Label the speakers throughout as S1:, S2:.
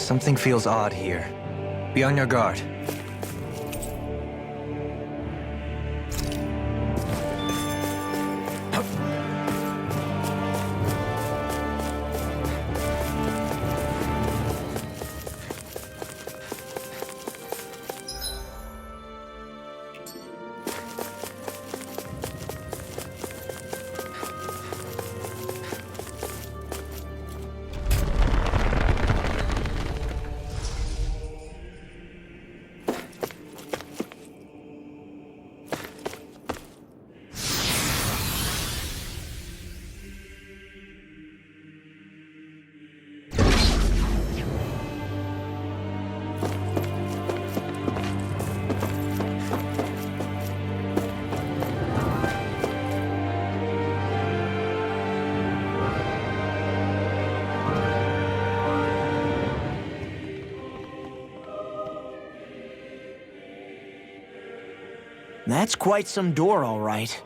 S1: Something feels odd here. Be on your guard.
S2: That's quite some door, all right.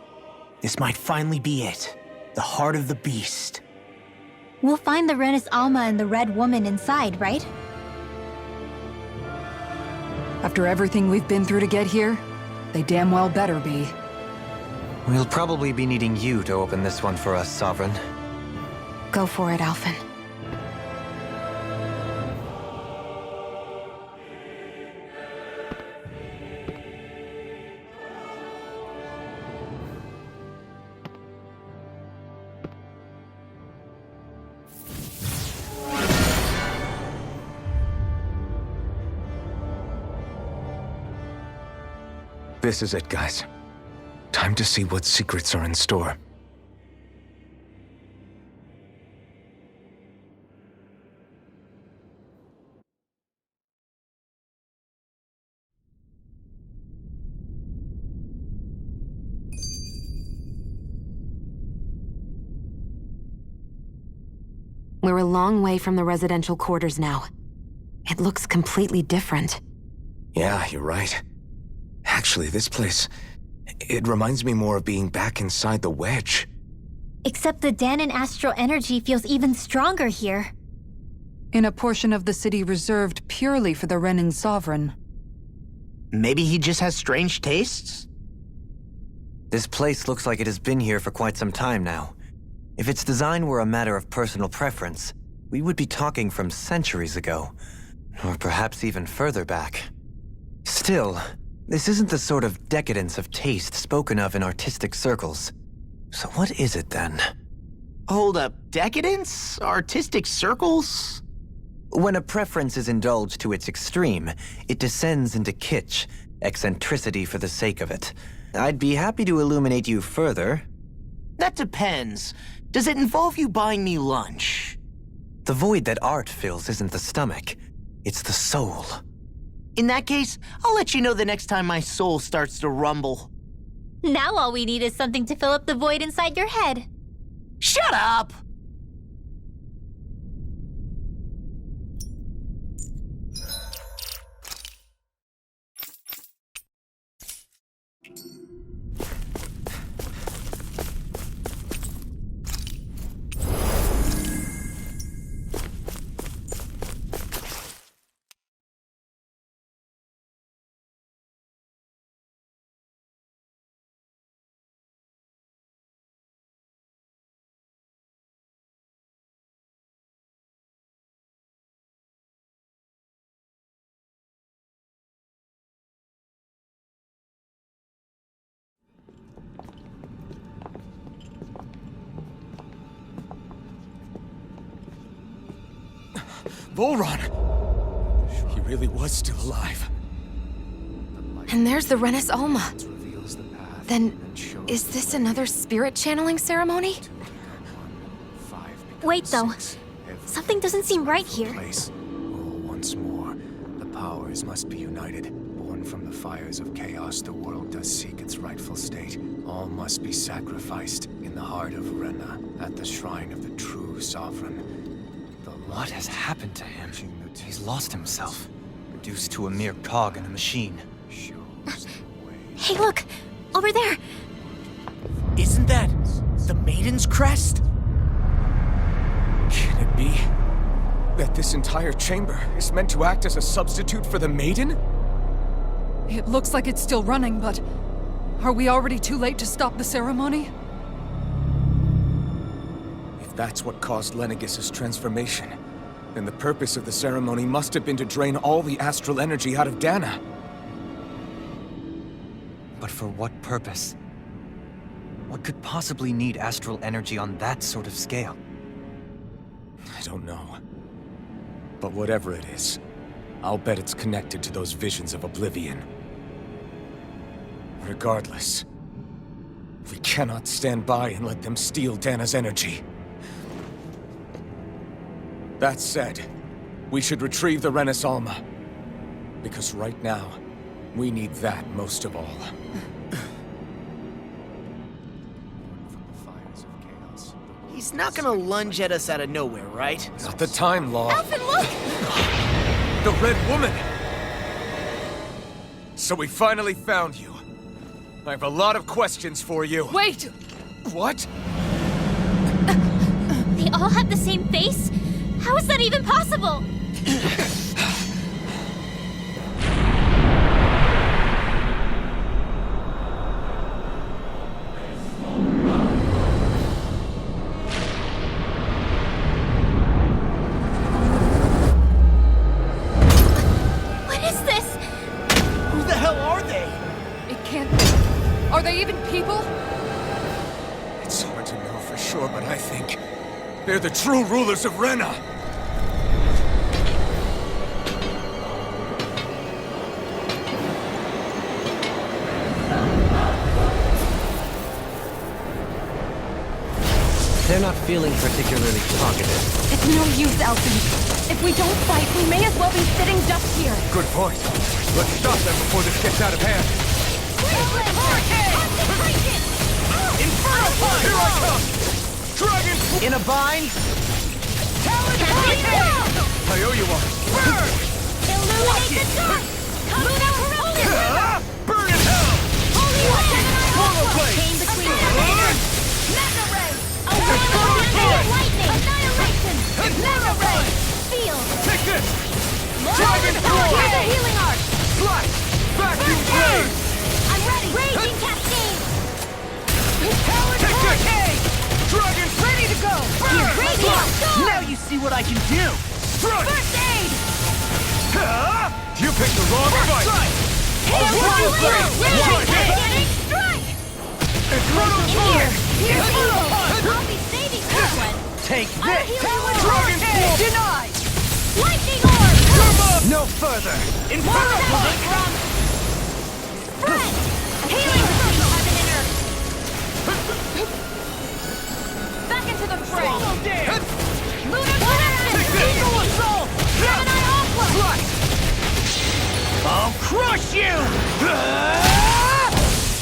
S2: This might finally be it. The heart of the beast.
S3: We'll find the Renis Alma and the Red Woman inside, right?
S4: After everything we've been through to get here, they damn well better be.
S1: We'll probably be needing you to open this one for us, Sovereign.
S3: Go for it, Alphen.
S5: This is it, guys. Time to see what secrets are in store.
S6: We're a long way from the residential quarters now. It looks completely different.
S5: Yeah, you're right. Actually, this place... it reminds me more of being back inside the Wedge.
S3: Except the Danon astral energy feels even stronger here.
S4: In a portion of the city reserved purely for the Renin Sovereign.
S2: Maybe he just has strange tastes?
S1: This place looks like it has been here for quite some time now. If its design were a matter of personal preference, we would be talking from centuries ago. Or perhaps even further back. Still, this isn't the sort of decadence of taste spoken of in artistic circles. So what is it then?
S2: Hold up, decadence? Artistic circles?
S1: When a preference is indulged to its extreme, it descends into kitsch, eccentricity for the sake of it. I'd be happy to illuminate you further.
S2: That depends. Does it involve you buying me lunch?
S1: The void that art fills isn't the stomach, it's the soul.
S2: In that case, I'll let you know the next time my soul starts to rumble.
S3: Now all we need is something to fill up the void inside your head.
S2: Shut up!
S5: Vholran! He really was still alive.
S6: And there's the Renis Alma. Then, is this another spirit channeling ceremony?
S3: Wait, though. Something doesn't seem right here.
S7: Once more, the powers must be united. Born from the fires of chaos, the world does seek its rightful state. All must be sacrificed in the heart of Renna, at the shrine of the true sovereign.
S1: What has happened to him? He's lost himself, reduced to a mere cog in a machine.
S3: Hey, look! Over there!
S2: Isn't that the Maiden's crest?
S5: Can it be?
S7: That this entire chamber is meant to act as a substitute for the Maiden?
S4: It looks like it's still running, but are we already too late to stop the ceremony?
S7: If that's what caused Lenegis' transformation, then the purpose of the ceremony must have been to drain all the astral energy out of Dana.
S1: But for what purpose? What could possibly need astral energy on that sort of scale?
S7: I don't know. But whatever it is, I'll bet it's connected to those visions of oblivion. Regardless, we cannot stand by and let them steal Dana's energy. That said, we should retrieve the Renis Alma. Because right now, we need that most of all.
S2: He's not gonna lunge at us out of nowhere, right?
S7: Not the time, Law.
S6: Alphen, look!
S7: The Red Woman! So we finally found you. I have a lot of questions for you.
S4: Wait!
S7: What?
S3: They all have the same face? How is that even possible? What is this?
S2: Who the hell are they?
S4: It can't... Are they even people?
S7: It's hard to know for sure, but I think they're the true rulers of Rena.
S1: They're not feeling particularly talkative.
S6: It's no use, Alphen. If we don't fight, we may as well be sitting ducks here.
S7: Good point. Let's stop them before this gets out of hand. Inferno Punch! Here I come! Dragon!
S2: In a bind?
S7: I owe you one. Burn!
S3: Illuminate the dark! Luna corruption!
S7: Burn in hell!
S3: Holy weapon!
S7: Swallow blade!
S3: Came between heaven! Mega ray! A lightning! Annihilation! Mega ray! Field!
S7: Take this!
S3: Dragon
S7: Sword!
S3: Here's a healing arc!
S7: Slash! Vacuum blade!
S3: I'm ready! Raging cascade!
S7: Take this! Dragon!
S2: Ready to go!
S7: Burn!
S3: Radiant storm!
S2: Now you see what I can do!
S7: Strike!
S3: First aid!
S7: You picked the wrong fight!
S3: Swallow blade!
S7: Strike!
S3: Getting strike!
S7: Inferno
S3: Here!
S7: Punch!
S3: Here's
S7: Inferno
S3: Hootle!
S7: Punch!
S3: I'll be saving this one!
S2: Take
S3: I'll
S2: this!
S3: heal you all!
S7: Dragon Sword!
S2: Denied!
S3: Lightning orb!
S2: No further!
S3: Inferno Punch! Spread! Healing from heaven and earth! Back into the fray! Lunar corruption!
S2: Eagle assault!
S3: Gemini aqua!
S2: I'll crush you!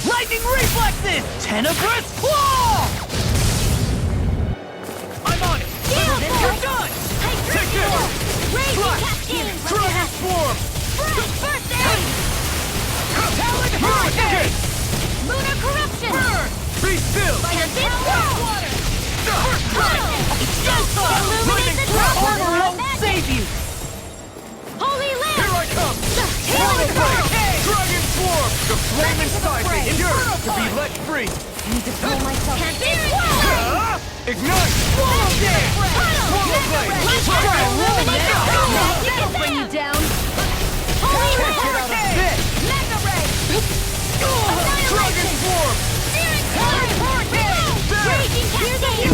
S2: Lightning reflexes! Tenebrous claw! I'm on it!
S3: Gale
S2: Then
S3: force!
S2: you're done!
S3: Hydroxyl! Raging cascade!
S7: Dragon Swarm!
S3: Spread! First aid!
S2: Talon hurricane!
S3: Lunar corruption!
S7: Burn! Be still!
S3: Fire dip water! Hootle! Illuminate the
S2: Armor
S3: dark!
S2: won't save you!
S3: Holy lamp!
S7: Here I come!
S3: Healing
S7: Blade!
S3: pearl!
S7: Dragon Swarm! The flame inside me! Yours to be let free!
S3: I need to pull myself.
S7: Ignite!
S3: Swallow
S7: blade!
S3: I'll bring you down. Holy hurricane! Mega ray!
S7: Dragon Swarm!
S3: Searing hurricane! Raging cascade!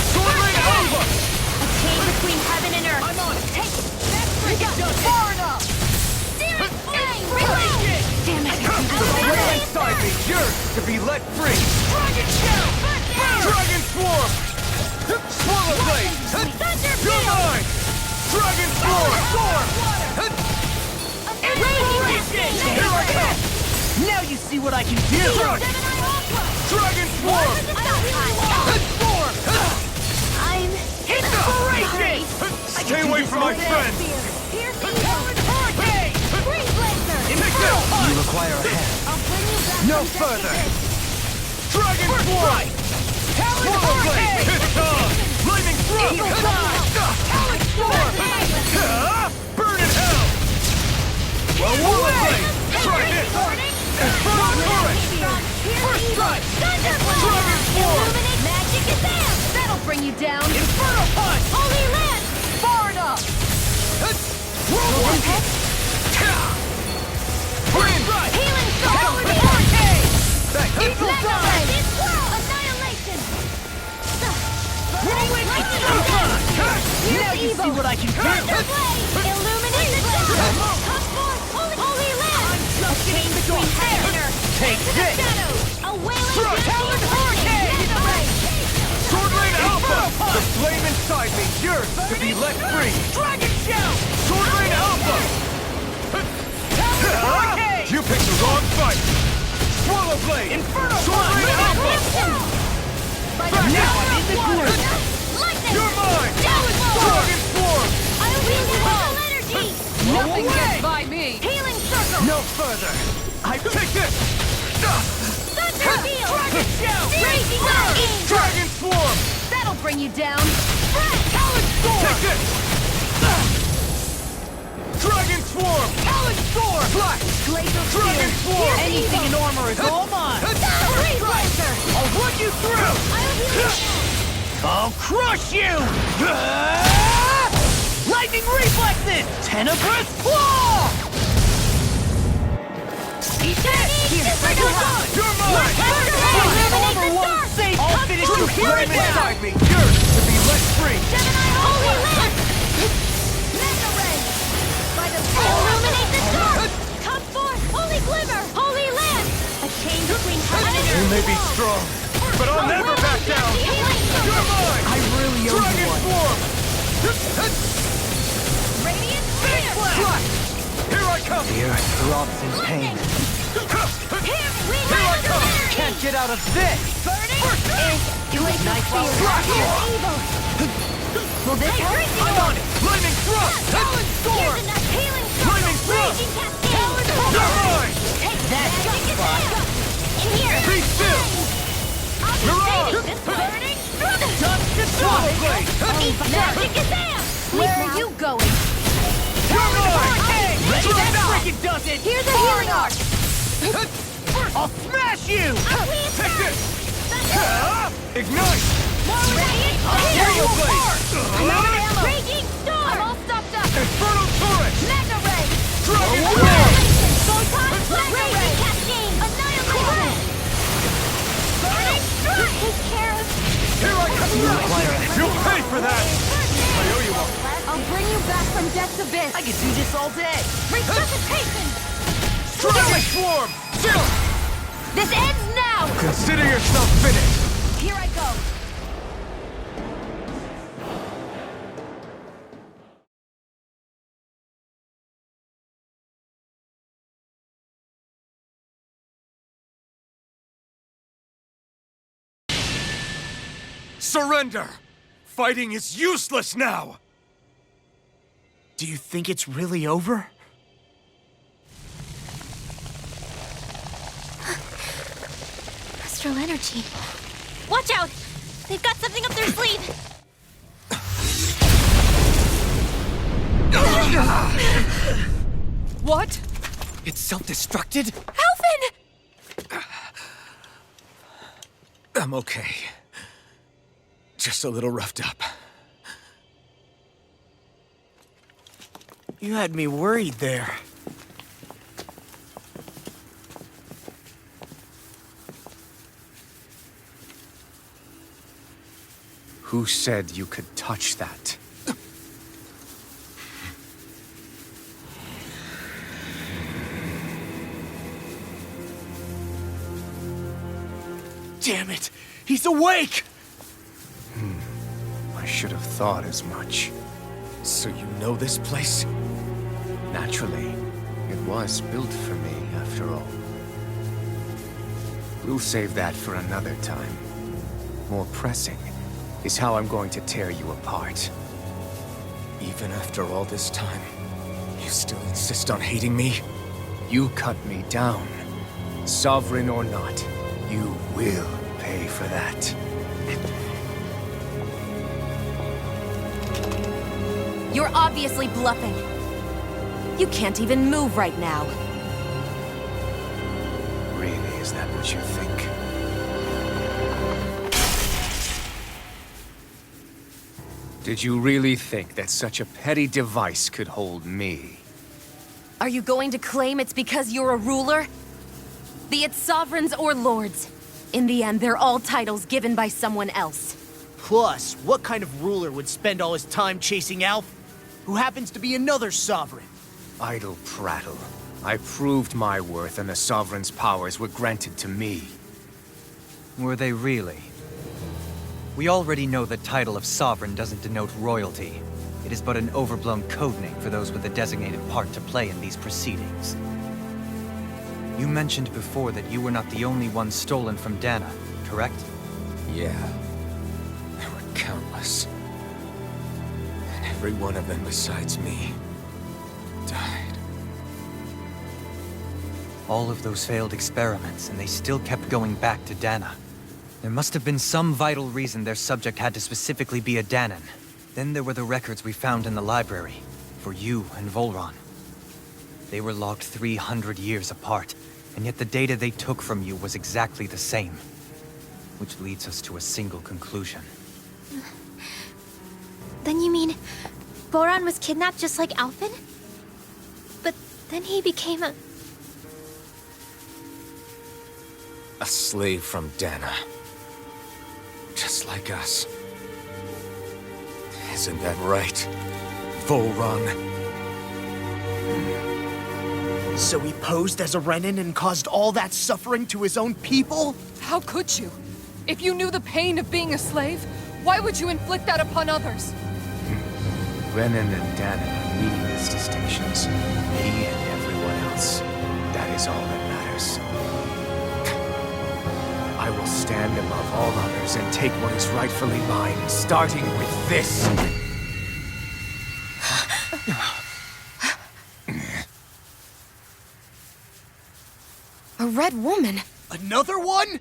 S7: Soaring Alpha!
S3: A chain between heaven and earth. I'm on it. Take it. That's freaking far enough. Searing flame! Reload! Damn it!
S7: The flame inside me! Yours to be let free! Dragon Shell! Dragon Swarm! Swallow Blade! You're mine! Dragon Swarm! Here I come!
S2: Now you see what I can do!
S7: Dragon Swarm! Swarm!
S3: I'm
S7: Inspiration! Stay away from my friends!
S3: hurricane! Free blazer!
S1: You require a hand.
S3: I'll bring you back.
S2: No
S3: from
S2: further!
S3: Zephyr.
S7: Dragon Swarm! Swallow Blade! It's on! Lightning Thrust!
S3: storm!
S7: Burn in hell! Away! Try this! Infernal turret! First strike! Dragon Swarm!
S3: Illuminate magic is there! That'll bring you down!
S7: Infernal punch!
S3: Holy land!
S7: Far enough! Whirlwind! First strike!
S3: Healing soul!
S7: Hurricane! Eagle
S3: Mega
S7: dive!
S3: Ray! Annihilation!
S7: Whirlwind!
S3: Now you see what I can do! Illuminate the dark! Come forth! Holy land! A chain between heaven and earth!
S7: Take
S3: To the
S7: this!
S3: shadows! A wailing
S7: Strike!
S3: Talon
S7: Hurricane!
S3: Mega Ray!
S7: Sword Rain Alpha! The flame inside me yearns to be let free! Dragon Shout! Sword Rain Alpha! Hurricane! You picked the wrong fight! Swallow Blade! Inferno Sword Rain Alpha!
S3: By the
S7: Now
S3: power
S7: I'm
S3: of
S7: in the
S3: water!
S7: groove!
S3: Lightning!
S7: You're mine!
S3: Downfall!
S7: Dragon Swarm!
S3: I'll wield vital energy!
S4: Nothing
S7: away!
S4: gets by me!
S3: Healing circle!
S7: No further! I take this!
S3: Thunder deal!
S7: Dragon Shout!
S3: Raging lightning!
S7: Dragon Swarm!
S3: That'll bring you down!
S7: Talon Storm! Take this! Dragon Swarm! Talon Storm! Flash!
S3: Glacial
S7: Dragon
S3: spear!
S7: Swarm!
S2: Anything in armor is all mine!
S3: Freeze Lancer!
S7: I'll run you through!
S3: I'll heal you!
S2: I'll crush you! Lightning reflexes! Tenebrous claw!
S3: Eat that! Super Nova!
S7: You're mine!
S3: Illuminate the
S2: Won't
S3: dark!
S2: save! I'll finish you here
S7: Flame
S2: and now!
S7: inside me yearns to be let free!
S3: Gemini Holy Land! Mega Ray! By the illuminate the dark! Come forth! Holy Glimmer! Holy Land! A chain between heaven and
S7: You
S3: earth!
S7: may be strong, but I'll never back down! You're mine!
S2: I really owe you
S7: Dragon
S2: one.
S7: Swarm!
S3: Radiant Spear!
S7: Flash! Here I come!
S1: The earth throbs in pain.
S3: Here we
S7: Here I come!
S2: Can't get out of this!
S3: Burning! Glacial Spear!
S7: Flash!
S3: Here's evil! Will this work?
S7: I'm on it! Lightning Thrust! Talon Storm!
S3: Here's enough healing
S7: Lightning
S3: circle!
S7: Thrust!
S3: Raging Cascade!
S7: You're mine!
S3: Take that! In here!
S7: Be still! Mirage!
S3: This burning!
S7: Swallow Blade!
S3: Magic is there! Where are you going?
S7: You're mine!
S2: Ready
S7: Drop
S2: that
S7: out!
S2: frickin' does it!
S3: Here's a healing arc!
S2: I'll smash you!
S7: Take this! Ignite!
S3: Radiant
S7: Swallow Blade!
S3: ammo! Raging storm! I'm all stopped up!
S7: Infernal Turret!
S3: Mega ray!
S7: Dragon Swarm!
S3: Annihilation! Photon! Mega ray! Cascade! Annihilation! Burning strike! Take care of...
S7: Here I come! You'll pay for that! I owe you one.
S3: I'll bring you back from death's abyss!
S2: I could do this all day!
S3: Resuscitation!
S7: Dragon Swarm! Chill!
S3: This ends now!
S7: Consider yourself finished!
S3: Here I go!
S7: Surrender! Fighting is useless now!
S2: Do you think it's really over?
S3: Astral energy. Watch out! They've got something up their sleeve!
S4: What?
S5: It's self-destructed?
S3: Alphen!
S5: I'm okay. Just a little roughed up.
S2: You had me worried there.
S7: Who said you could touch that?
S2: Damn it! He's awake!
S7: I should have thought as much.
S5: So you know this place?
S7: Naturally, it was built for me, after all. We'll save that for another time. More pressing is how I'm going to tear you apart.
S5: Even after all this time, you still insist on hating me?
S7: You cut me down. Sovereign or not, you will pay for that.
S6: You're obviously bluffing. You can't even move right now.
S7: Really, is that what you think? Did you really think that such a petty device could hold me?
S6: Are you going to claim it's because you're a ruler? Be it sovereigns or lords. In the end, they're all titles given by someone else.
S2: Plus, what kind of ruler would spend all his time chasing Alphen, who happens to be another sovereign?
S7: Idle prattle. I proved my worth and the Sovereign's powers were granted to me.
S1: Were they really? We already know the title of Sovereign doesn't denote royalty. It is but an overblown codename for those with a designated part to play in these proceedings. You mentioned before that you were not the only one stolen from Dana, correct?
S7: Yeah. There were countless. And every one of them besides me died.
S1: All of those failed experiments, and they still kept going back to Dana. There must have been some vital reason their subject had to specifically be a Danan. Then there were the records we found in the library, for you and Vholran. They were logged 300 years apart, and yet the data they took from you was exactly the same. Which leads us to a single conclusion.
S3: Then you mean Vholran was kidnapped just like Alphen? But then he became a...
S7: A slave from Dana. Just like us. Isn't that right, Vholran?
S2: So he posed as a Renin and caused all that suffering to his own people?
S4: How could you? If you knew the pain of being a slave, why would you inflict that upon others?
S7: Renin and Dana are meaningless distinctions. He and everyone else. That is all that matters. I will stand above all others and take what is rightfully mine, starting with this.
S6: A red woman?
S2: Another one?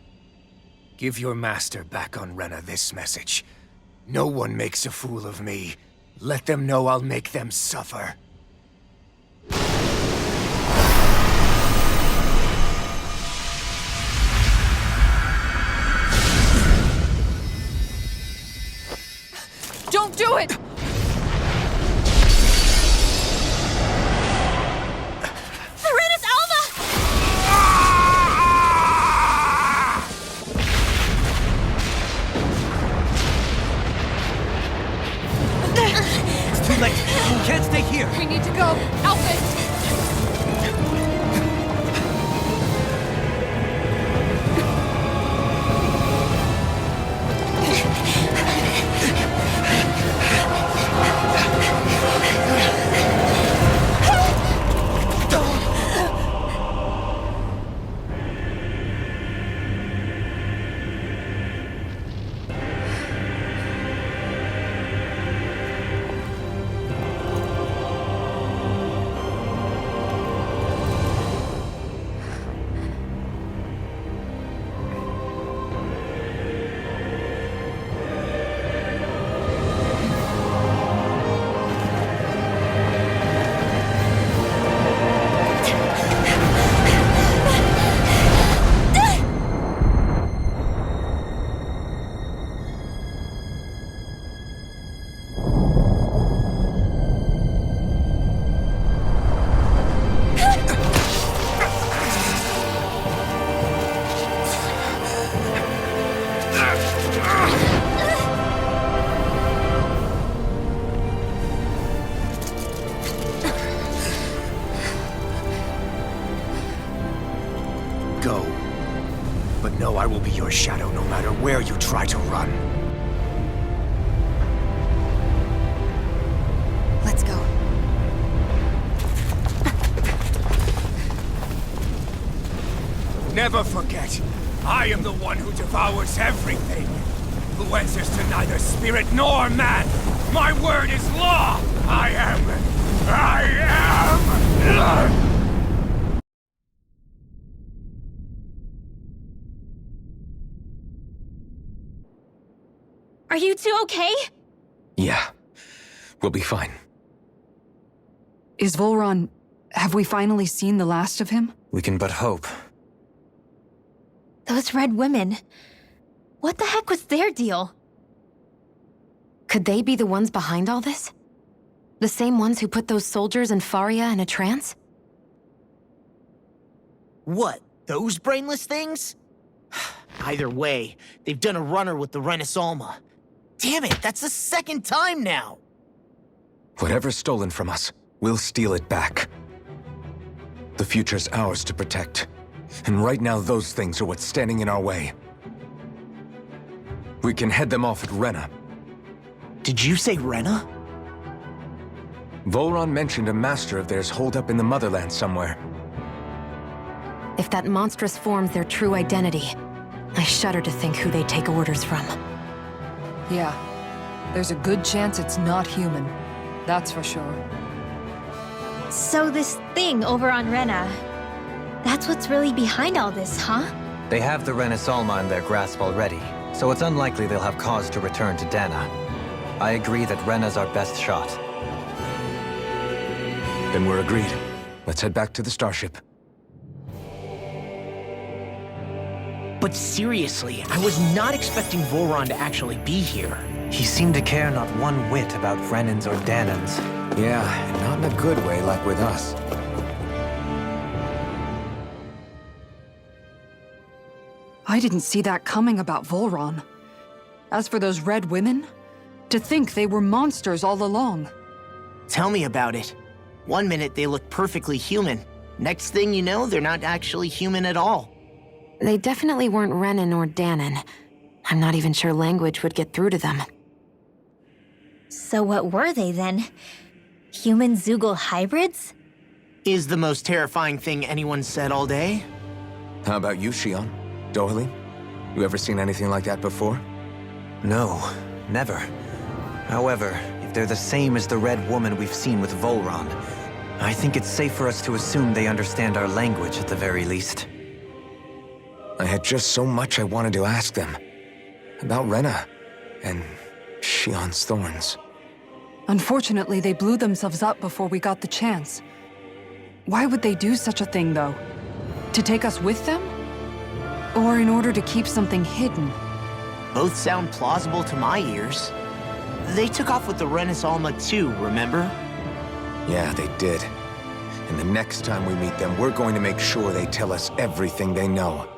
S7: Give your master back on Renna this message. No one makes a fool of me. Let them know I'll make them suffer.
S4: Don't do it!
S3: Serenus Alva!
S1: It's too late! You can't stay here!
S4: We need to go! Alphen!
S7: Go. But know I will be your shadow no matter where you try to run.
S6: Let's go.
S7: Never forget, I am the one who devours everything. Who answers to neither spirit nor man. My word is law. I am.
S3: Are you two okay?
S5: Yeah, we'll be fine.
S4: Is Vholran... have we finally seen the last of him?
S1: We can but hope.
S3: Those red women. What the heck was their deal?
S6: Could they be the ones behind all this? The same ones who put those soldiers in Faria in a trance?
S2: What, those brainless things? Either way, they've done a runner with the Renaissance. Damn it, that's the second time now!
S5: Whatever's stolen from us, we'll steal it back. The future's ours to protect. And right now, those things are what's standing in our way. We can head them off at Rena.
S2: Did you say Rena?
S5: Vholran mentioned a master of theirs holed up in the motherland somewhere.
S6: If that monstrous form's their true identity, I shudder to think who they take orders from.
S4: Yeah. There's a good chance it's not human. That's for sure.
S3: So this thing over on Rena, that's what's really behind all this, huh?
S1: They have the Renaissance in their grasp already, so it's unlikely they'll have cause to return to Dana. I agree that Rena's our best shot.
S5: Then we're agreed. Let's head back to the starship.
S2: But seriously, I was not expecting Vholran to actually be here.
S1: He seemed to care not one whit about Renans or Danans.
S5: Yeah, and not in a good way like with us.
S4: I didn't see that coming about Vholran. As for those red women, to think they were monsters all along.
S2: Tell me about it. One minute they look perfectly human. Next thing you know, they're not actually human at all.
S6: They definitely weren't Renan or Danan. I'm not even sure language would get through to them.
S3: So what were they then? Human Zoogle hybrids?
S2: Is the most terrifying thing anyone said all day.
S5: How about you, Shionne? Dohalim? You ever seen anything like that before?
S1: No, never. However, if they're the same as the Red Woman we've seen with Vholran, I think it's safe for us to assume they understand our language at the very least.
S5: I had just so much I wanted to ask them. About Rena, and Shionne's thorns.
S4: Unfortunately, they blew themselves up before we got the chance. Why would they do such a thing, though? To take us with them? Or in order to keep something hidden?
S2: Both sound plausible to my ears. They took off with the Renaissance too, remember?
S5: Yeah, they did. And the next time we meet them, we're going to make sure they tell us everything they know.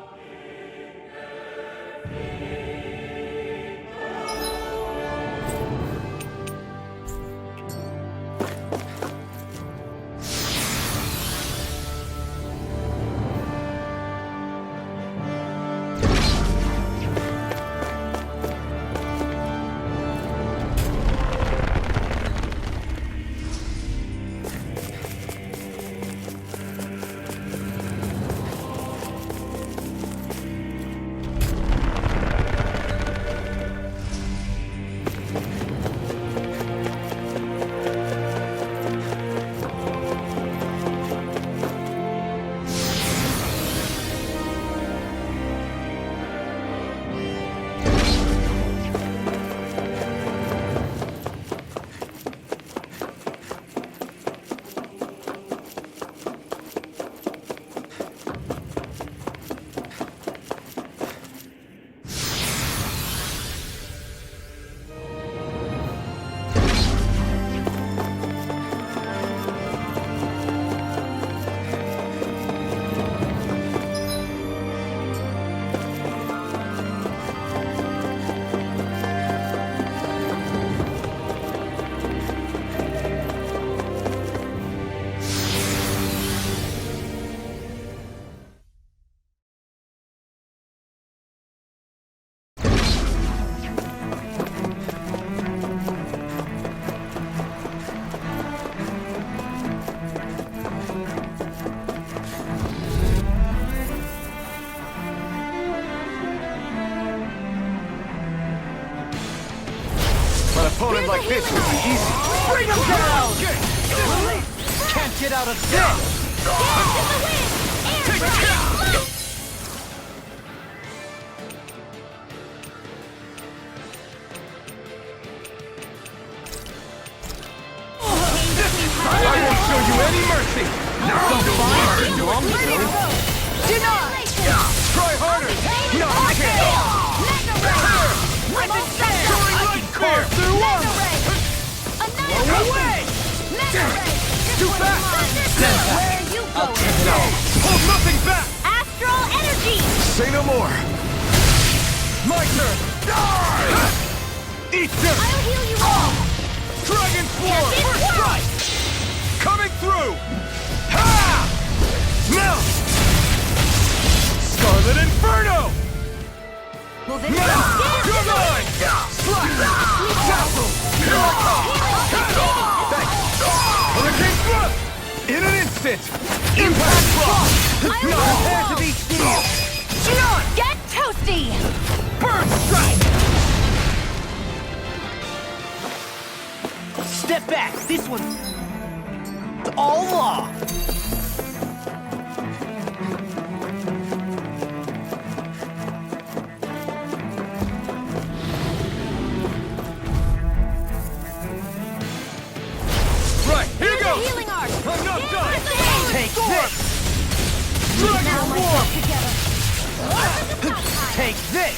S7: Opponent like this would be easy.
S2: Bring them down! Can't get out of this!
S7: I will show you
S5: Try harder! No, I can't! Carve through armor!
S3: Away!
S5: Too fast!
S3: Where are you going?
S5: Hold nothing back!
S3: Astral energy!
S5: Say no more! My turn! Die! Eat this!
S3: I'll heal you all!
S5: Dragon Form!
S3: Yes, it
S5: First
S3: works!
S5: strike! Coming through! Ha! Now! Scarlet Inferno!
S3: Will this
S5: Now! You're mine! Slash! Tackle! Here I come! Thanks! Hurricane Thrust! In an instant! Impact Frost! Not prepared to be steel!
S6: Shionne, get toasty!
S5: Burn Strike!
S2: Step back. This one's all law.
S5: Right, here
S3: Here's a
S5: goes!
S3: healing arc!
S5: I'm not done!
S2: Take
S5: Storm!
S2: this.
S5: Dragon Form!
S2: Take this.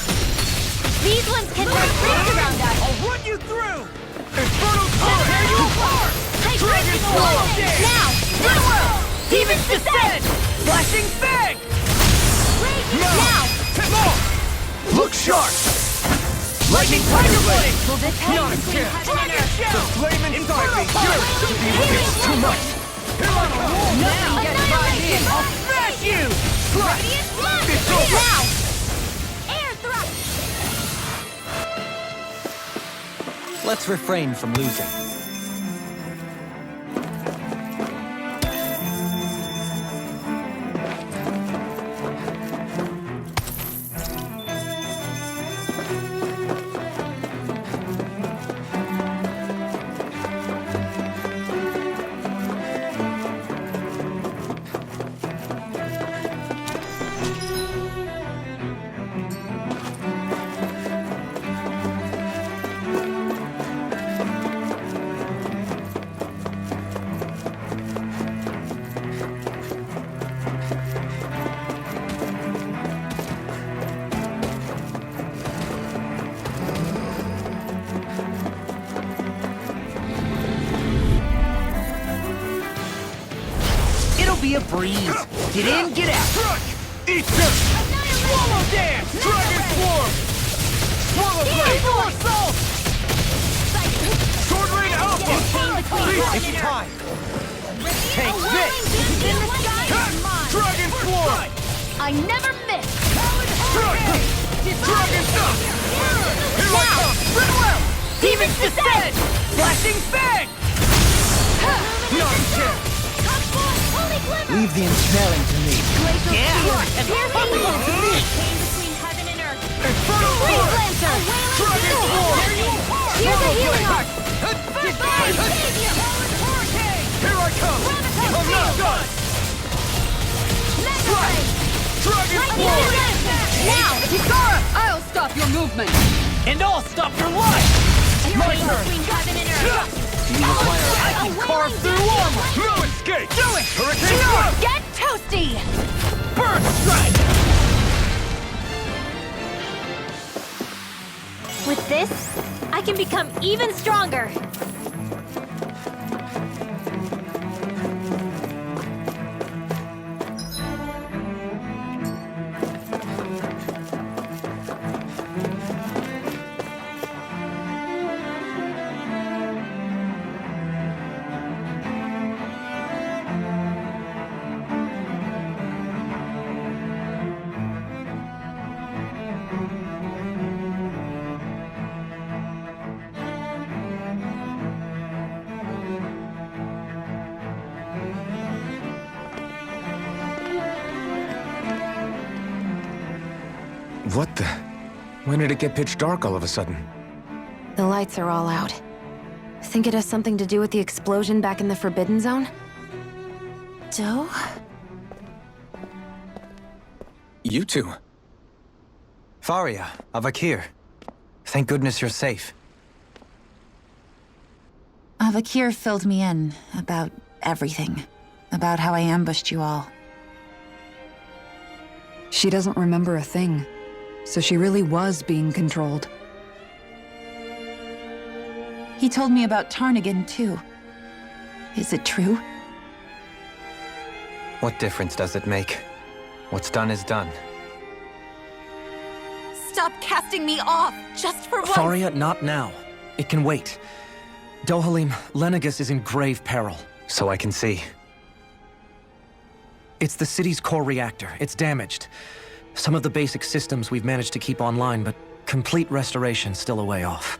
S3: These ones can break rings around us!
S2: I'll run you through.
S5: Infernal Torrent!
S2: Tear you apart.
S3: Take
S5: Dragon
S3: rings
S5: Form!
S3: away! Now! Rinwell!
S2: Demons descend. Flashing fang.
S3: Now!
S5: Look sharp!
S2: Lightning tiger blade.
S3: Will this help
S5: Not a
S3: between
S5: chance!
S3: heaven and earth?
S5: The flame inside me yearns to be released too much! Here I come!
S3: Nothing gets by me!
S2: I'll smash you.
S3: Radiant blast!
S5: It's over!
S3: Now! Air thrust!
S1: Let's refrain from losing.
S2: Be a breeze. Get in, get out.
S5: Strike! Eat this!
S2: Swallow dance.
S5: Dragon Form! Swallow Blade!
S2: Assault.
S5: Sword Rain Alpha!
S2: It's time. Take this.
S3: In the sky is mine!
S5: Dragon Form!
S3: I never miss!
S5: Strike! Dragon Dust! Here I come!
S2: Rinwell. Demons descend. Flashing fang.
S5: Not a chance!
S3: Come forth, holy glimmer!
S1: Leave the ensnaring to me.
S3: Glacial
S2: Yeah.
S3: shield!
S2: And
S3: Pierce
S2: hold
S3: into
S2: on to me.
S3: Came between heaven and earth!
S5: Infernal
S3: Freeze
S5: Torrent!
S3: Lancer!
S5: Dragon Form!
S3: Here's a healing arc!
S5: Goodbye,
S3: Savior!
S5: Here I come! I'm not done!
S3: Mega Ray!
S5: Dragon
S3: Lightning
S5: Form!
S3: Blast! Now!
S4: Kisara! I'll stop your movement!
S2: And I'll stop your life.
S5: My
S3: Tyranny
S5: turn!
S3: between heaven and earth!
S2: I can carve through armor.
S5: No escape!
S2: Do it.
S5: Hurricane
S6: Shionne,
S5: Thrust!
S6: get toasty!
S2: Burn strike.
S3: With this, I can become even stronger!
S5: What the? When did it get pitch dark all of a sudden?
S6: The lights are all out. Think it has something to do with the explosion back in the Forbidden Zone? Doe?
S5: You two.
S1: Faria, Avakir. Thank goodness you're safe.
S8: Avakir filled me in about everything. about how I ambushed you all.
S4: She doesn't remember a thing, so she really was being controlled.
S8: He told me about Tarnigan, too. Is it true?
S1: What difference does it make? What's done is done.
S6: Stop casting me off, just for once!
S9: Faria, not now. It can wait. Dohalim, Lenegis is in grave peril.
S1: So I can see.
S9: It's the city's core reactor. It's damaged. Some of the basic systems we've managed to keep online, but complete restoration's still a way off.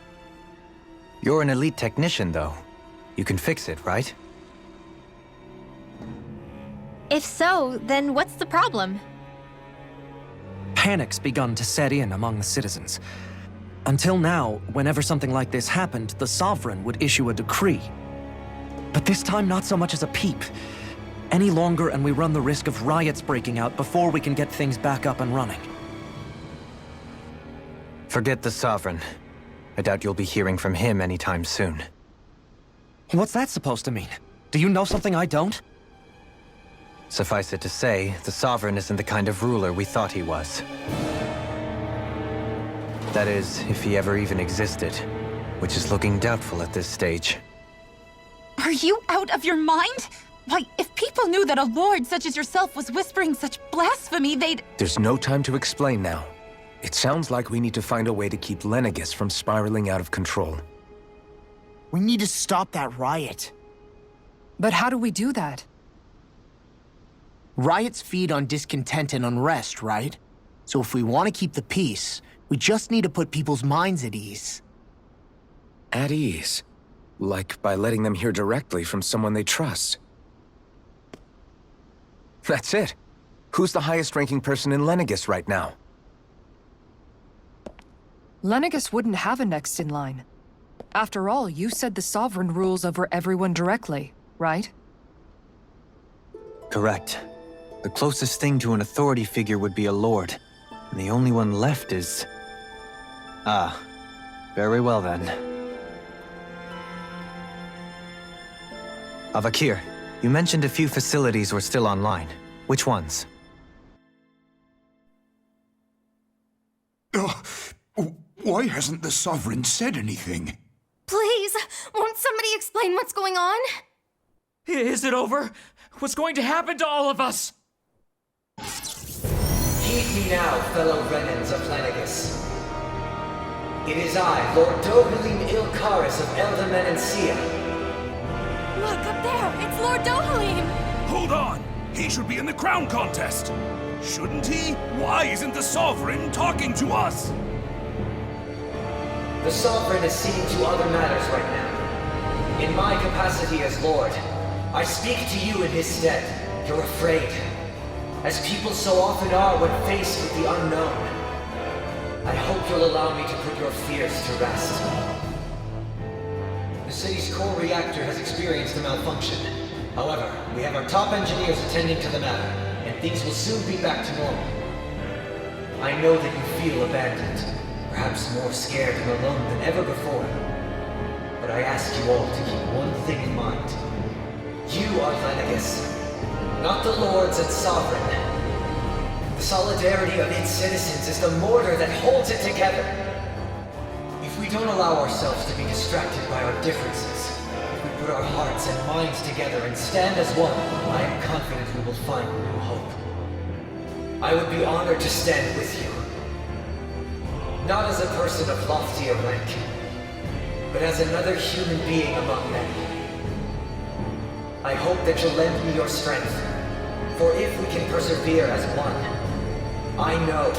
S1: You're an elite technician, though. You can fix it, right?
S3: If so, then what's the problem?
S9: Panic's begun to set in among the citizens. Until now, whenever something like this happened, the Sovereign would issue a decree. But this time, not so much as a peep. Any longer, and we run the risk of riots breaking out before we can get things back up and running.
S1: Forget the Sovereign. I doubt you'll be hearing from him anytime soon.
S9: What's that supposed to mean? Do you know something I don't?
S1: Suffice it to say, the Sovereign isn't the kind of ruler we thought he was. That is, if he ever even existed, which is looking doubtful at this stage.
S8: Are you out of your mind? Why, if people knew that a lord such as yourself was whispering such blasphemy, they'd...
S7: There's no time to explain now. It sounds like we need to find a way to keep Lenegis from spiraling out of control.
S2: We need to stop that riot.
S4: But how do we do that?
S2: Riots feed on discontent and unrest, right? So if we want to keep the peace, we just need to put people's minds at ease.
S7: At ease? Like by letting them hear directly from someone they trust. That's it. Who's the highest-ranking person in Lenegis right now?
S4: Lenegis wouldn't have a next in line. After all, you said the Sovereign rules over everyone directly, right?
S1: Correct. The closest thing to an authority figure would be a lord, and the only one left is... Ah, very well then. Avakir, you mentioned a few facilities were still online. Which ones?
S5: Why hasn't the Sovereign said anything?
S6: Please, won't somebody explain what's going on?
S10: Is it over? What's going to happen to all of us?
S11: Heed me now, fellow Renans of Lenegis. It is I, Lord Dohalim Ilkaris of Eldaman and Sia.
S6: Look, up there! It's Lord Dohalim!
S5: Hold on! He should be in the crown contest! Shouldn't he? Why isn't the Sovereign talking to us?
S11: The Sovereign is seeing to other matters right now. In my capacity as Lord, I speak to you in his stead. You're afraid. As people so often are when faced with the unknown. I hope you'll allow me to put your fears to rest. The city's core reactor has experienced a malfunction. However, we have our top engineers attending to the matter, and things will soon be back to normal. I know that you feel abandoned, perhaps more scared and alone than ever before. But I ask you all to keep one thing in mind. You are Lenegis, not the Lords and Sovereign. The solidarity of its citizens is the mortar that holds it together. If we don't allow ourselves to be distracted by our differences, if we put our hearts and minds together and stand as one, I am confident we will find new hope. I would be honored to stand with you. Not as a person of loftier rank, but as another human being among many. I hope that you'll lend me your strength, for if we can persevere as one, I know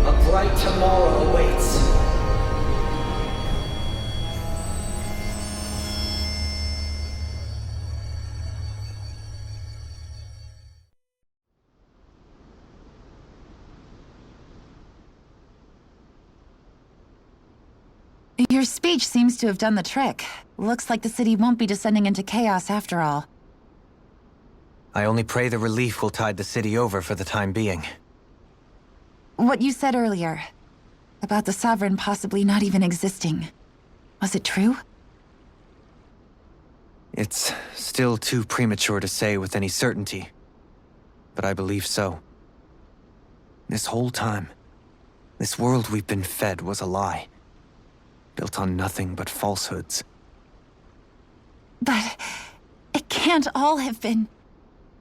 S11: a bright tomorrow awaits.
S8: Your speech seems to have done the trick. Looks like the city won't be descending into chaos after all.
S1: I only pray the relief will tide the city over for the time being.
S8: What you said earlier, about the Sovereign possibly not even existing, was it true?
S1: It's still too premature to say with any certainty, but I believe so. This whole time, this world we've been fed was a lie, built on nothing but falsehoods.
S8: But it can't all have been...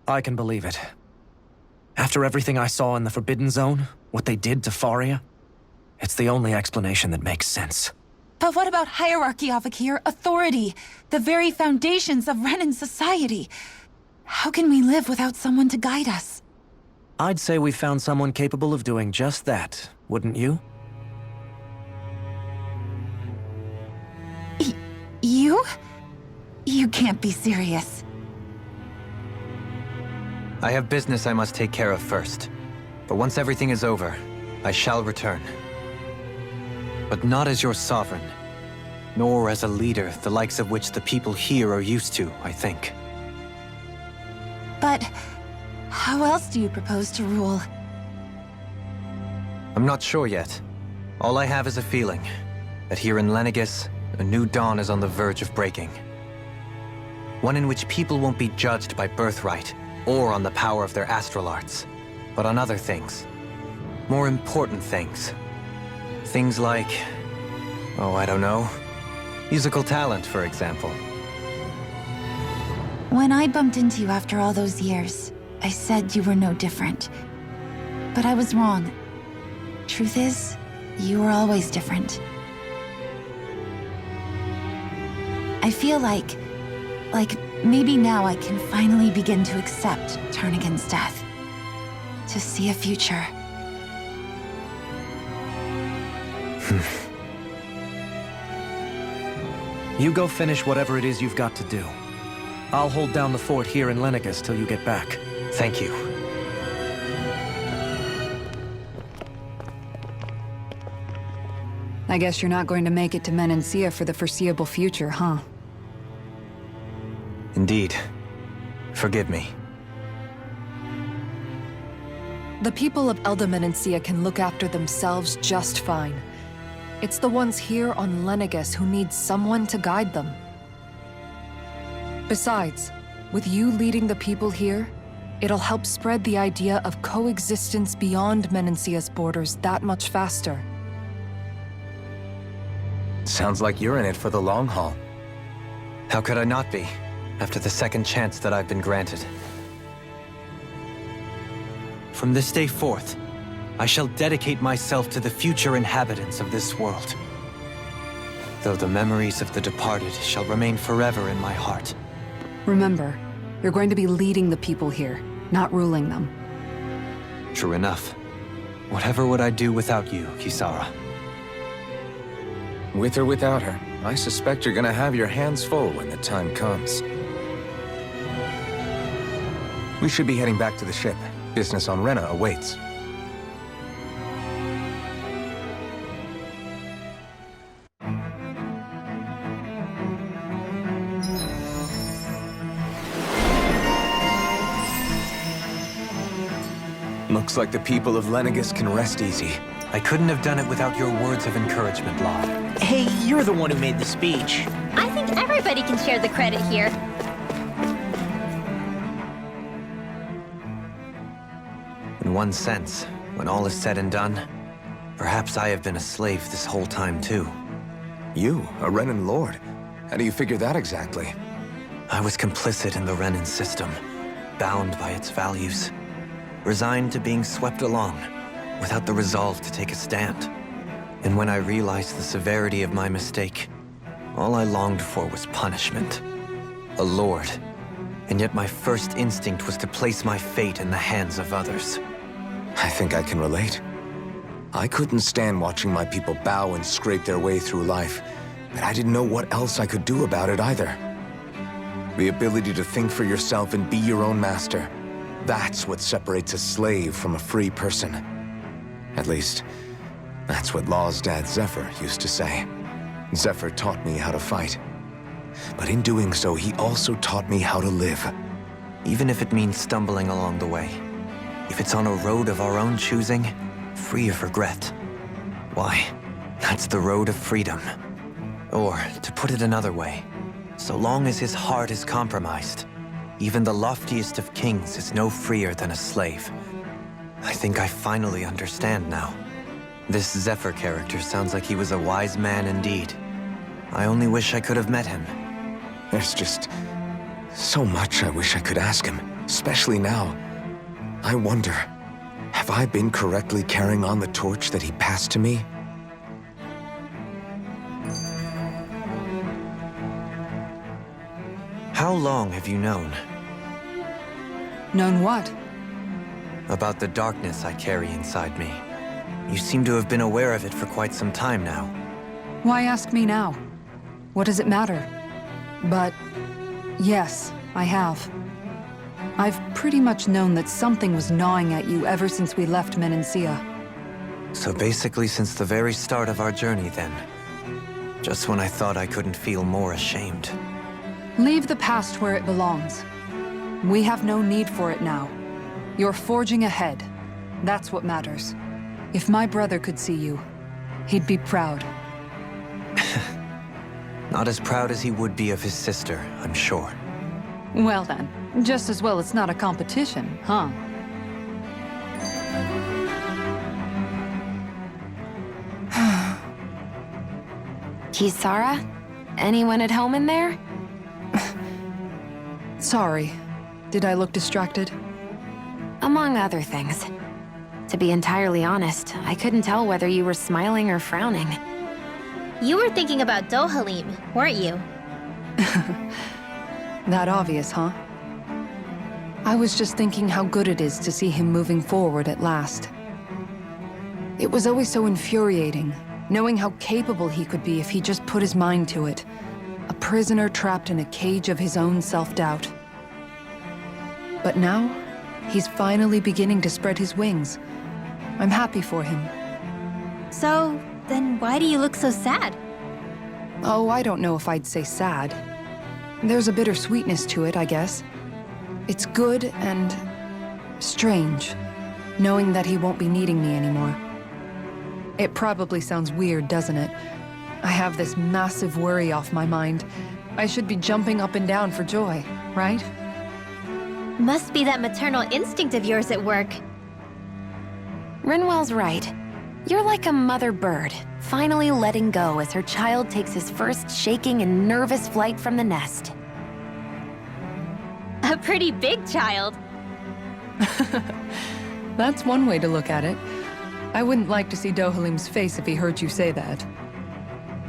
S9: I can believe it. After everything I saw in the Forbidden Zone, what they did to Faria, it's the only explanation that makes sense.
S8: But what about hierarchy, Avakir? Authority, the very foundations of Renan society. How can we live without someone to guide us?
S9: I'd say we found someone capable of doing just that, wouldn't you?
S8: You? You can't be serious.
S1: I have business I must take care of first. But once everything is over, I shall return. But not as your sovereign, nor as a leader the likes of which the people here are used to, I think.
S8: But how else do you propose to rule?
S1: I'm not sure yet. All I have is a feeling that here in Lenegis, a new dawn is on the verge of breaking. One in which people won't be judged by birthright or on the power of their astral arts, but on other things. More important things. Things like, oh, I don't know, musical talent, for example.
S8: When I bumped into you after all those years, I said you were no different. But I was wrong. Truth is, you were always different. I feel like maybe now I can finally begin to accept Tarnigan's death. To see a future.
S9: You go finish whatever it is you've got to do. I'll hold down the fort here in Lenegis till you get back.
S1: Thank you.
S4: I guess you're not going to make it to Menancia for the foreseeable future, huh?
S1: Indeed. Forgive me.
S6: The people of Elda Menancia can look after themselves just fine. It's the ones here on Lenegis who need someone to guide them. Besides, with you leading the people here, it'll help spread the idea of coexistence beyond Menancia's borders that much faster.
S7: Sounds like you're in it for the long haul.
S1: How could I not be, after the second chance that I've been granted? From this day forth, I shall dedicate myself to the future inhabitants of this world. Though the memories of the departed shall remain forever in my heart.
S4: Remember, you're going to be leading the people here, not ruling them.
S1: True enough. Whatever would I do without you, Kisara?
S7: With or without her, I suspect you're gonna have your hands full when the time comes. We should be heading back to the ship. Business on Rena awaits. Looks like the people of Lenegis can rest easy.
S1: I couldn't have done it without your words of encouragement, Law.
S2: Hey, you're the one who made the speech.
S3: I think everybody can share the credit here.
S1: In one sense, when all is said and done, perhaps I have been a slave this whole time too.
S7: You, a Renan Lord? How do you figure that exactly?
S1: I was complicit in the Renan system, bound by its values, resigned to being swept along, without the resolve to take a stand. And when I realized the severity of my mistake, all I longed for was punishment. A lord. And yet my first instinct was to place my fate in the hands of others.
S7: I think I can relate. I couldn't stand watching my people bow and scrape their way through life, but I didn't know what else I could do about it either. The ability to think for yourself and be your own master, that's what separates a slave from a free person. At least, that's what Law's dad Zephyr used to say. Zephyr taught me how to fight. But in doing so, he also taught me how to live.
S1: Even if it means stumbling along the way. If it's on a road of our own choosing, free of regret. Why, that's the road of freedom. Or, to put it another way, So long as his heart is compromised, even the loftiest of kings is no freer than a slave. I think I finally understand now. This Zephyr character sounds like he was a wise man indeed. I only wish I could have met him.
S7: There's just so much I wish I could ask him, especially now. I wonder, have I been correctly carrying on the torch that he passed to me?
S1: How long have you known?
S4: Known what?
S1: About the darkness I carry inside me. You seem to have been aware of it for quite some time now.
S4: Why ask me now? What does it matter? But yes, I have. I've pretty much known that something was gnawing at you ever since we left Menancia.
S1: So basically since the very start of our journey then. Just when I thought I couldn't feel more ashamed.
S4: Leave the past where it belongs. We have no need for it now. You're forging ahead. That's what matters. If my brother could see you, he'd be proud.
S1: Not as proud as he would be of his sister, I'm sure.
S4: Well then, just as well it's not a competition, huh?
S6: Kisara? Anyone at home in there?
S4: Sorry. Did I look distracted?
S6: Among other things. To be entirely honest, I couldn't tell whether you were smiling or frowning.
S3: You were thinking about Dohalim, weren't you?
S4: That obvious, huh? I was just thinking how good it is to see him moving forward at last. It was always so infuriating, knowing how capable he could be if he just put his mind to it. A prisoner trapped in a cage of his own self-doubt. But now, he's finally beginning to spread his wings. I'm happy for him.
S3: So, then why do you look so sad?
S4: Oh, I don't know if I'd say sad. There's a bittersweetness to it, I guess. It's good and strange, knowing that he won't be needing me anymore. It probably sounds weird, doesn't it? I have this massive worry off my mind. I should be jumping up and down for joy, right?
S3: Must be that maternal instinct of yours at work.
S6: Rinwell's right. You're like a mother bird, finally letting go as her child takes his first shaking and nervous flight from the nest.
S3: A pretty big child.
S4: That's one way to look at it. I wouldn't like to see Dohalim's face if he heard you say that.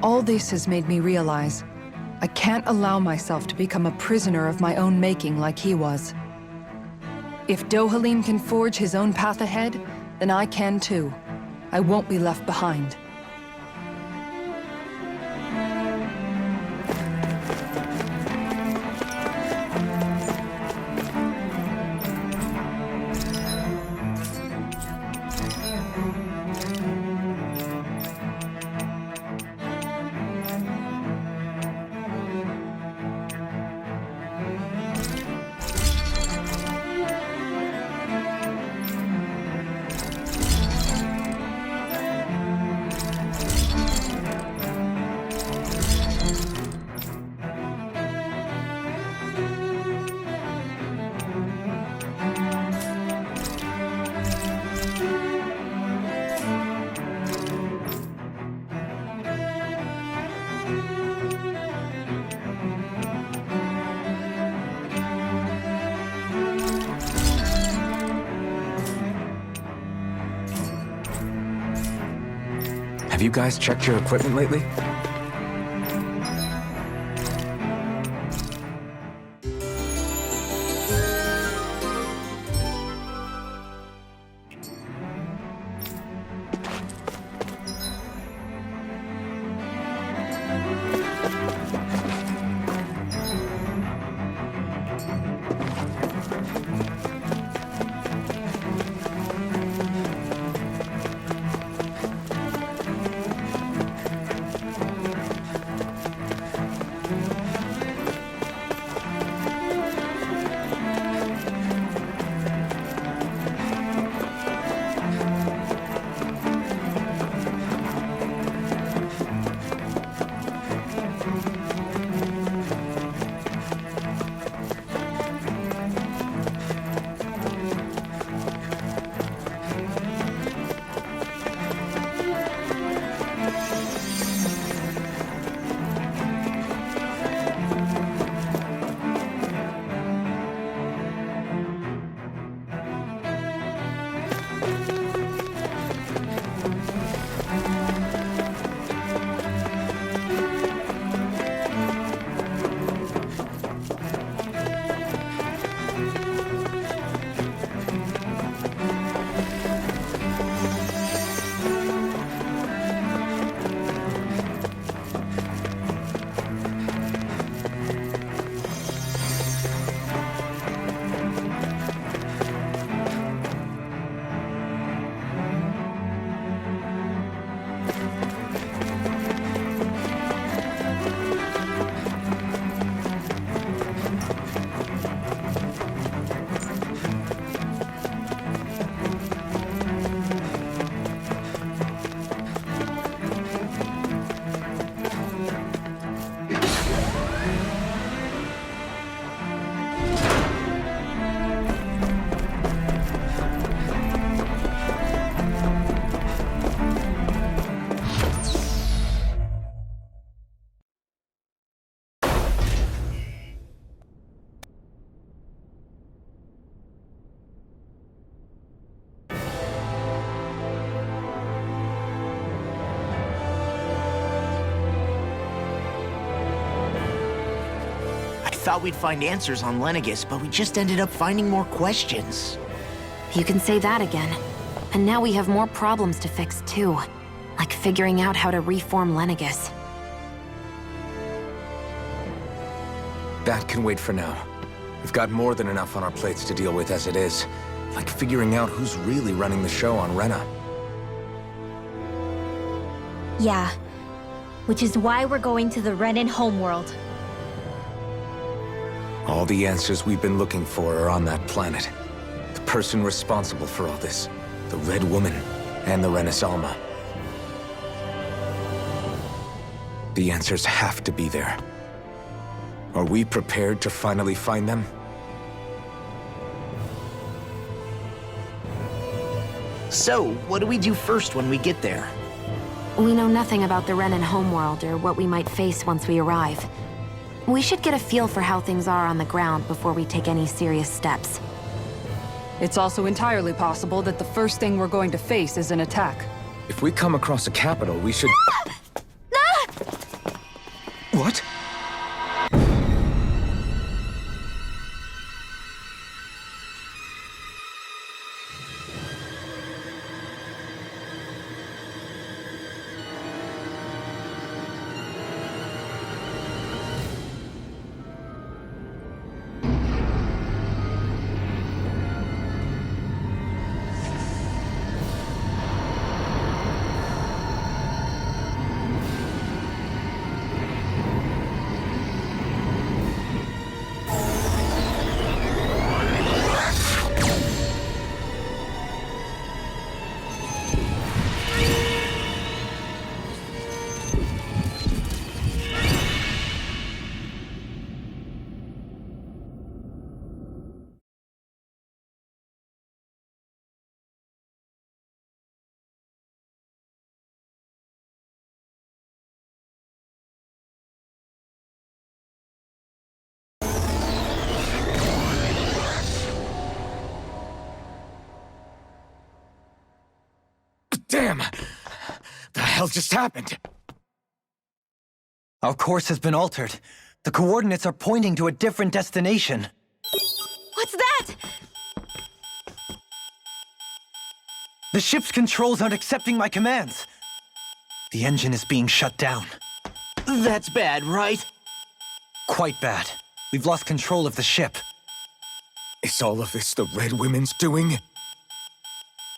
S4: All this has made me realize I can't allow myself to become a prisoner of my own making like he was. If Dohalim can forge his own path ahead, then I can too. I won't be left behind.
S7: Have you guys checked your equipment lately?
S2: thought we'd find answers on Lenegis, but we just ended up finding more questions.
S6: You can say that again. And now we have more problems to fix, too. Like figuring out how to reform Lenegis.
S7: That can wait for now. We've got more than enough on our plates to deal with as it is. Like figuring out who's really running the show on Rena.
S3: Yeah. Which is why we're going to the Renan homeworld.
S7: All the answers we've been looking for are on that planet. The person responsible for all this. The Red Woman and the Renaissance. The answers have to be there. Are we prepared to finally find them?
S2: So, what do we do first when we get there?
S6: We know nothing about the Renan homeworld or what we might face once we arrive. We should get a feel for how things are on the ground before we take any serious steps.
S4: It's also entirely possible that the first thing we're going to face is an attack.
S7: If we come across a capital, we should... What? Damn! The hell just happened?
S1: Our course has been altered. The coordinates are pointing to a different destination.
S6: What's that?
S1: The ship's controls aren't accepting my commands. The engine is being shut down.
S2: That's bad, right?
S1: Quite bad. We've lost control of the ship.
S7: Is all of this the Red Women's doing?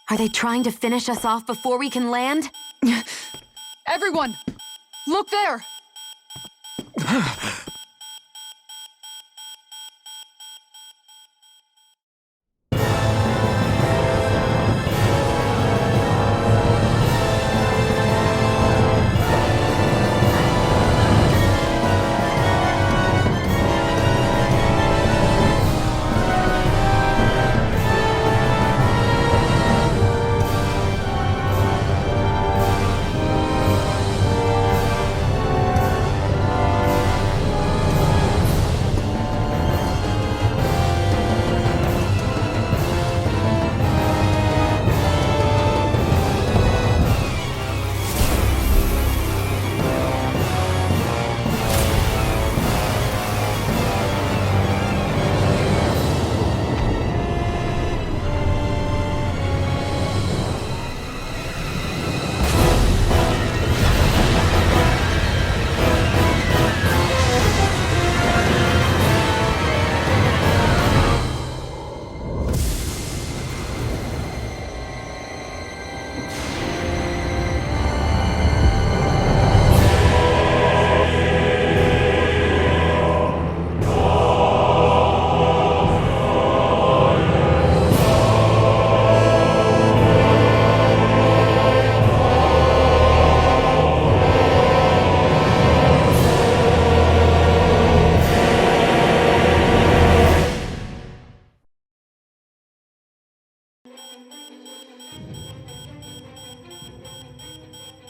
S6: Are they trying to finish us off before we can land?
S4: Everyone! Look there!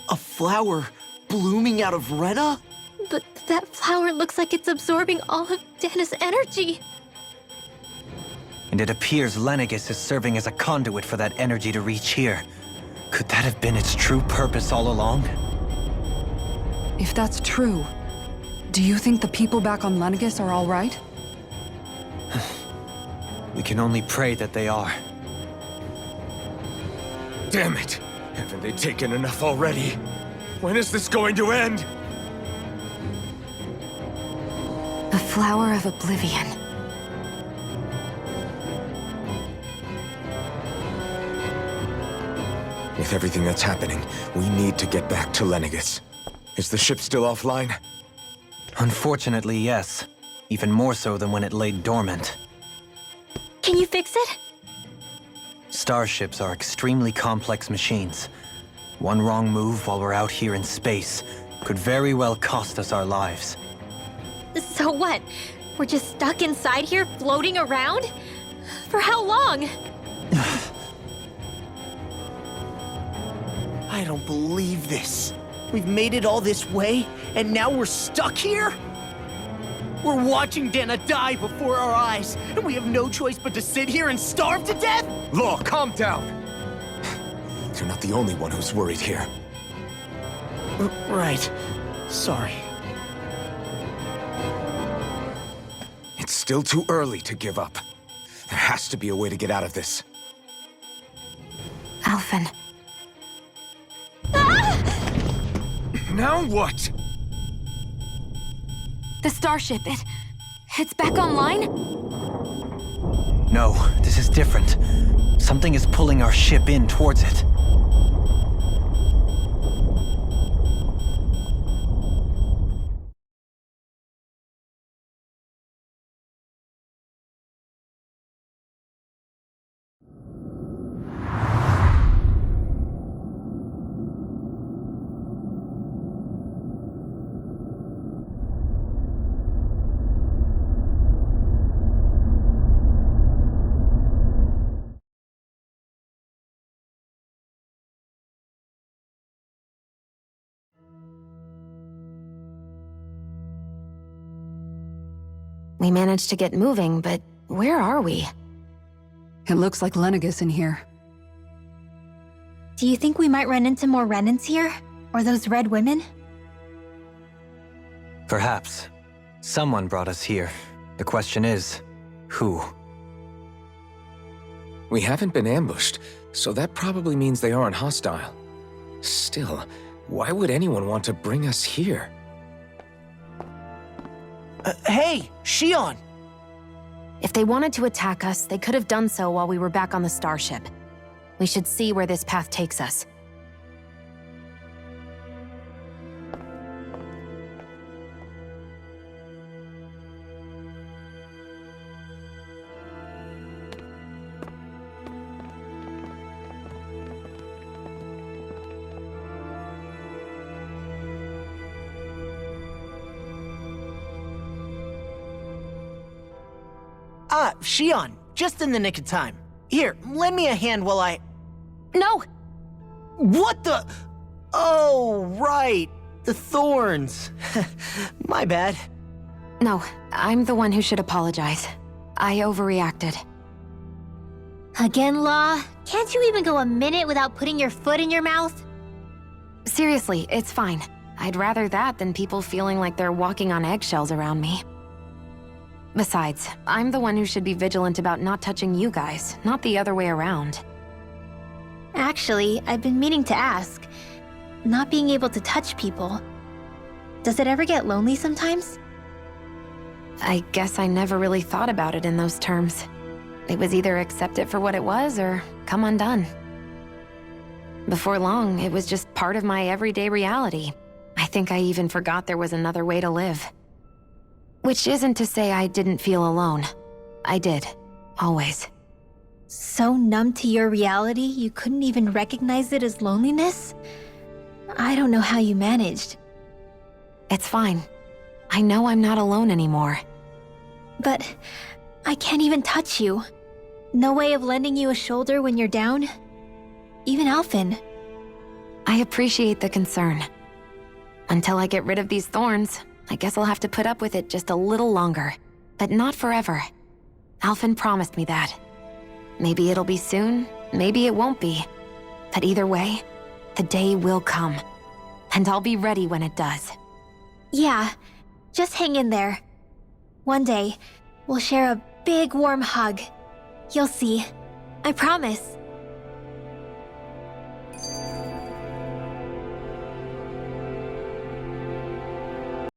S2: A flower blooming out of Rena?
S3: But that flower looks like it's absorbing all of Dana's energy.
S1: And it appears Lenegis is serving as a conduit for that energy to reach here. Could that have been its true purpose all along?
S4: If that's true, Do you think the people back on Lenegis are all right?
S1: We can only pray that they are.
S5: Damn it! Haven't they taken enough already? When is this going to end?
S6: The Flower of Oblivion.
S5: With everything that's happening, we need to get back to Lenegis. Is the ship still offline?
S1: Unfortunately, yes. Even more so than when it lay dormant.
S3: Can you fix it?
S1: Starships are extremely complex machines. One wrong move while we're out here in space could very well cost us our lives.
S3: So what? We're just stuck inside here, floating around? For how long?
S2: I don't believe this. We've made it all this way, and now we're stuck here? We're watching Dana die before our eyes, and we have no choice but to sit here and starve to death?
S5: Law, calm down! You're not the only one who's worried here.
S2: Right. Sorry.
S5: It's still too early to give up. There has to be a way to get out of this.
S6: Alphen.
S5: Now what?
S6: The starship, it's back online?
S1: No, this is different. Something is pulling our ship in towards it.
S6: We managed to get moving, but where are we?
S4: It looks like Lenegis in here.
S3: Do you think we might run into more Renans here? Or those red women?
S1: Perhaps. Someone brought us here. The question is, who?
S7: We haven't been ambushed, so that probably means they aren't hostile. Still, why would anyone want to bring us here?
S2: Hey, Shionne!
S6: If they wanted to attack us, they could have done so while we were back on the starship. We should see where this path takes us.
S2: Shionne, just in the nick of time. Here, lend me a hand while I...
S6: No!
S2: What the... Oh, right. The thorns. My bad.
S6: No, I'm the one who should apologize. I overreacted.
S3: Again, Law? Can't you even go a minute without putting your foot in your mouth?
S6: Seriously, it's fine. I'd rather that than people feeling like they're walking on eggshells around me. Besides, I'm the one who should be vigilant about not touching you guys, not the other way around.
S3: Actually, I've been meaning to ask. Not being able to touch people, does it ever get lonely sometimes?
S6: I guess I never really thought about it in those terms. It was either accept it for what it was or come undone. Before long, it was just part of my everyday reality. I think I even forgot there was another way to live. Which isn't to say I didn't feel alone. I did. Always.
S3: So numb to your reality, you couldn't even recognize it as loneliness? I don't know how you managed.
S6: It's fine. I know I'm not alone anymore.
S3: But I can't even touch you. No way of lending you a shoulder when you're down? Even Alphen.
S6: I appreciate the concern. Until I get rid of these thorns, I guess I'll have to put up with it just a little longer. But not forever. Alphen promised me that. Maybe it'll be soon, maybe it won't be. But either way, the day will come. And I'll be ready when it does.
S3: Yeah, Just hang in there. One day, we'll share a big warm hug. You'll see. I promise.